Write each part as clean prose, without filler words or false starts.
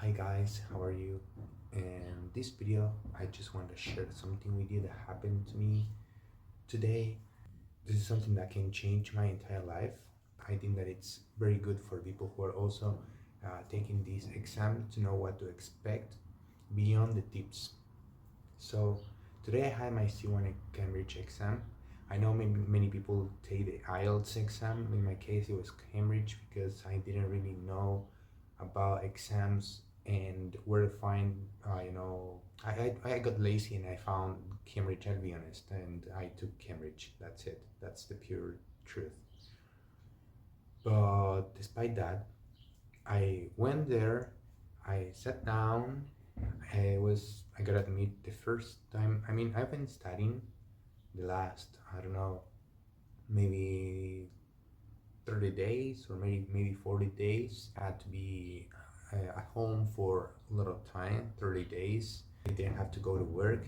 Hi guys, how are you? In this video, I just want to share something with you that happened to me today. This is something that can change my entire life. I think that it's very good for people who are also taking this exam to know what to expect beyond the tips. So today I had my C1 Cambridge exam. I know many people take the IELTS exam. In my case, it was Cambridge because I didn't really know about exams and where to find. I got lazy and I found Cambridge. I'll be honest, and I took Cambridge. That's it. That's the pure truth. But despite that, I went there. I sat down. I gotta admit the first time. I mean, I've been studying the last, I don't know, maybe 30 days or maybe 40 days. I had to be at home for a lot of time, 30 days. I didn't have to go to work,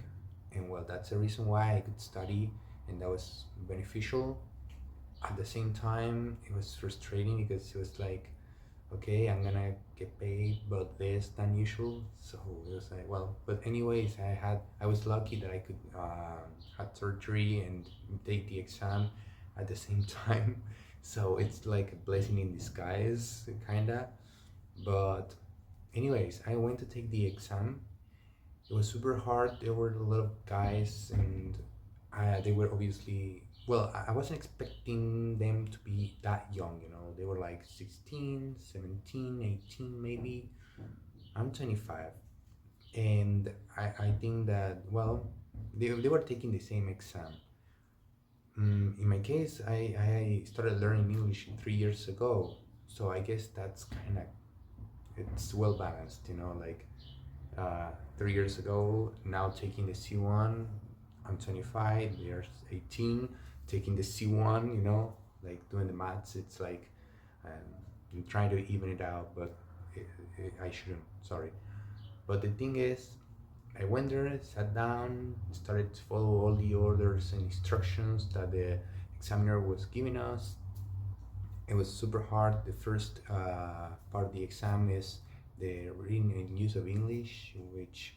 and well, that's the reason why I could study, and that was beneficial. At the same time, it was frustrating because it was like, okay, I'm gonna get paid but less than usual. So it was like, well, but anyways, I was lucky that I could had surgery and take the exam at the same time. So it's like a blessing in disguise, kinda. But anyways, I went to take the exam. It was super hard. There were a lot of guys, and they were obviously, well, I wasn't expecting them to be that young, you know. They were like 16, 17, 18 maybe. I'm 25. And I think that, well, they were taking the same exam. In my case, I started learning English 3 years ago. So I guess that's kind of, it's well balanced, you know, like 3 years ago, now taking the C1, I'm 25, they're 18, taking the C1, you know, like doing the maths, it's like I'm trying to even it out, but I shouldn't, sorry. But the thing is, I went there, sat down, started to follow all the orders and instructions that the examiner was giving us. It was super hard. The first part of the exam is the reading and use of English, which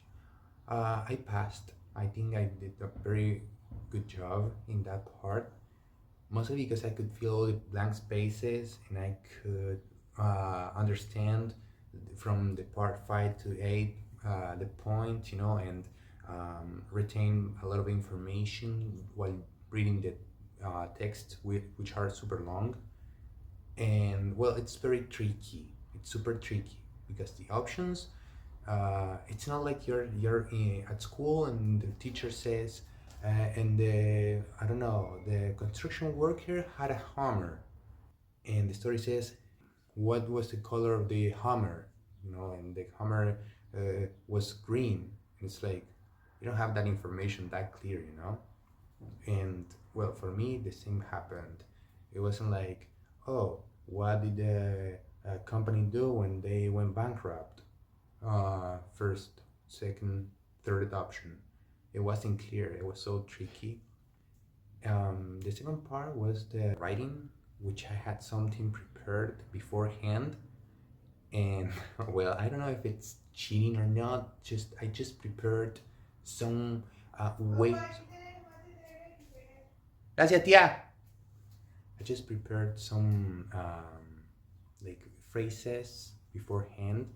I passed. I think I did a very good job in that part, mostly because I could fill all the blank spaces and I could understand from the part 5 to 8 the point, you know, and retain a lot of information while reading the text, which are super long. And well, it's very tricky. It's super tricky because the options, it's not like you're at school and the teacher says, and the, I don't know, the construction worker had a hammer, and the story says, what was the color of the hammer, you know, and the hammer was green. And it's like, you don't have that information that clear, you know. And well, for me, the same happened. It wasn't like, oh, what did the company do when they went bankrupt? First, second, third option. It wasn't clear. It was so tricky. The second part was the writing, which I had something prepared beforehand. And well, I don't know if it's cheating or not. I just prepared some way. Gracias, tía. I just prepared some like phrases beforehand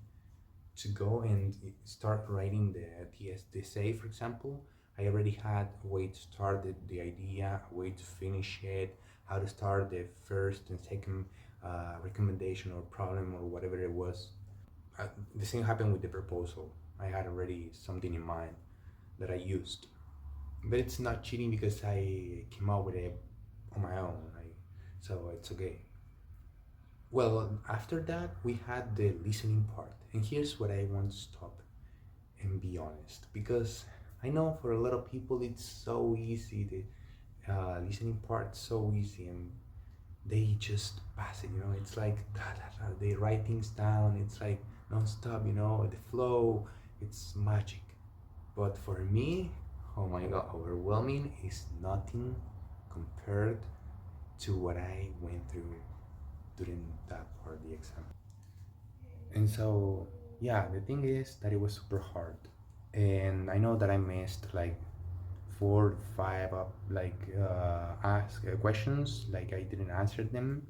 to go and start writing the essay, for example. I already had a way to start the idea, a way to finish it, how to start the first and second recommendation or problem or whatever it was. The same happened with the proposal. I had already something in mind that I used. But it's not cheating because I came up with it on my own. So it's okay. Well, after that, we had the listening part. And here's what I want to stop and be honest. Because I know for a lot of people it's so easy. The listening part so easy and they just pass it, you know. It's like da, da, da. They write things down. It's like non-stop, you know. The flow, it's magic. But for me, oh my god, overwhelming is nothing compared to what I went through during that part of the exam. And so Yeah, the thing is that it was super hard, and I know that I missed like 4 5 ask questions, like I didn't answer them.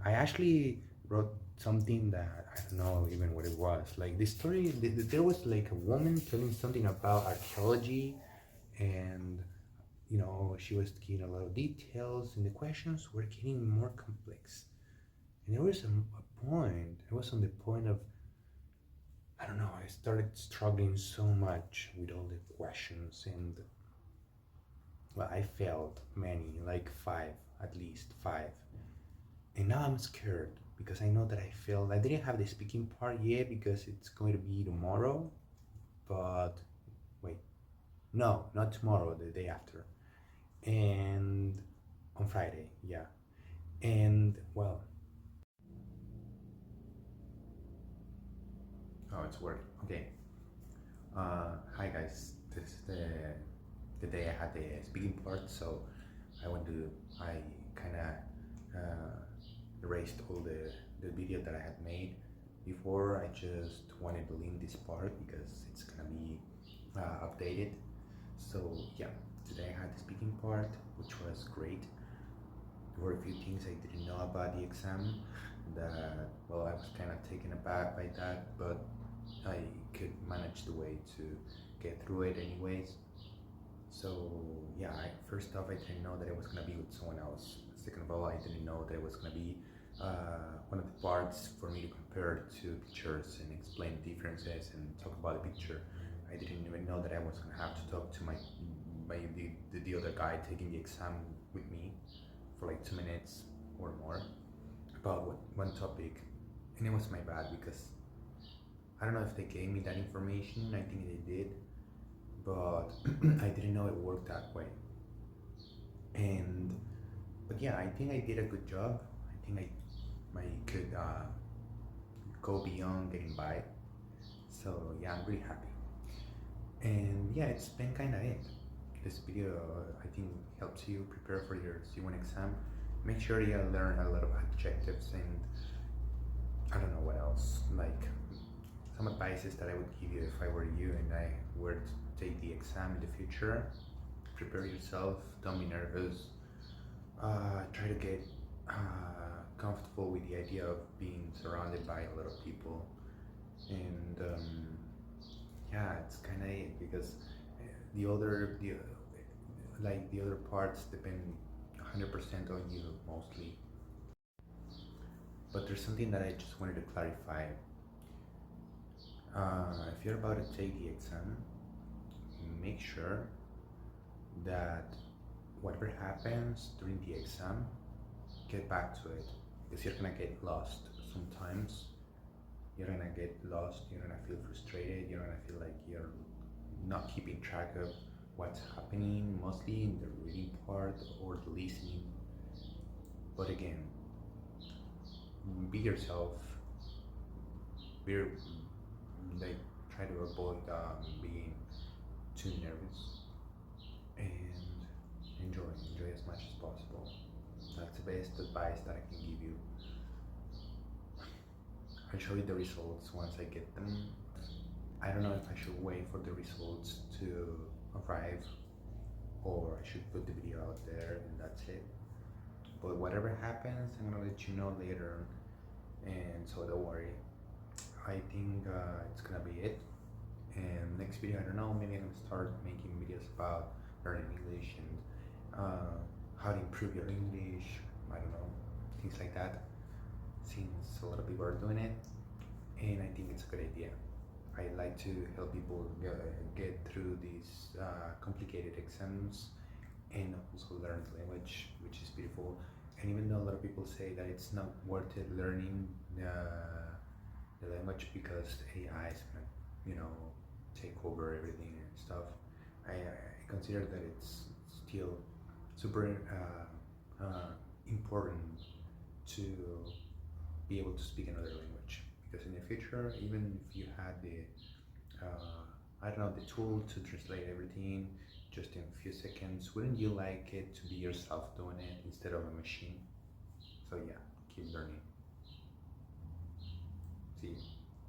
I actually wrote something that I don't know even what it was. Like the story, there was like a woman telling something about archaeology, and she was giving a lot of details, and the questions were getting more complex. And there was a point. It was on the point of, I don't know. I started struggling so much with all the questions, and well, I failed many, like five, at least five. And now I'm scared because I know that I failed. I didn't have the speaking part yet because it's going to be tomorrow. But wait, no, not tomorrow, the day after. And on Friday, yeah. And well, oh, it's working. Okay. Hi guys. This is the day I had the speaking part, so I kind of erased all the video that I had made before. I just wanted to link this part because it's gonna be updated. So yeah, today I had the speaking part, which was great. There were a few things I didn't know about the exam that, well, I was kind of taken aback by that, but I could manage the way to get through it anyways. So yeah, first off, I didn't know that it was gonna be with someone else. Second of all, I didn't know that it was gonna be one of the parts for me to compare two pictures and explain the differences and talk about the picture. I didn't even know that I was gonna have to talk to the other guy taking the exam with me for like 2 minutes or more about one topic, and it was my bad because I don't know if they gave me that information. I think they did, but I didn't know it worked that way. And but yeah, I think I did a good job. I think I could go beyond getting by. So yeah, I'm really happy. And yeah, it's been kind of it. This video, I think, helps you prepare for your C1 exam. Make sure you learn a lot of adjectives and I don't know what else. Like some advices that I would give you if I were you and I were to take the exam in the future. Prepare yourself. Don't be nervous. Try to get comfortable with the idea of being surrounded by a lot of people, and yeah, it's kind of it because the other parts depend 100% on you mostly. But there's something that I just wanted to clarify. If you're about to take the exam, make sure that whatever happens during the exam, get back to it because you're gonna get lost sometimes. You're gonna get lost, you're gonna feel frustrated, you're gonna feel like you're not keeping track of what's happening, mostly in the reading part or the listening. But again, be yourself, be like try to avoid being too nervous and enjoy as much as possible. That's the best advice that I can give you. I'll show you the results once I get them. I don't know if I should wait for the results to arrive or I should put the video out there and that's it. But whatever happens, I'm gonna let you know later. And so don't worry. I think it's gonna be it. And next video, I don't know, maybe I'm gonna start making videos about learning English and how to improve your English. I don't know, things like that. Since a lot of people are doing it, and I think it's a good idea. I like to help people get through these complicated exams and also learn the language, which is beautiful. And even though a lot of people say that it's not worth it learning the language because AI is gonna, you know, take over everything and stuff, I consider that it's still super important to be able to speak another language because in the future, even if you had the I don't know, the tool to translate everything just in a few seconds, wouldn't you like it to be yourself doing it instead of a machine? So yeah, keep learning. See you.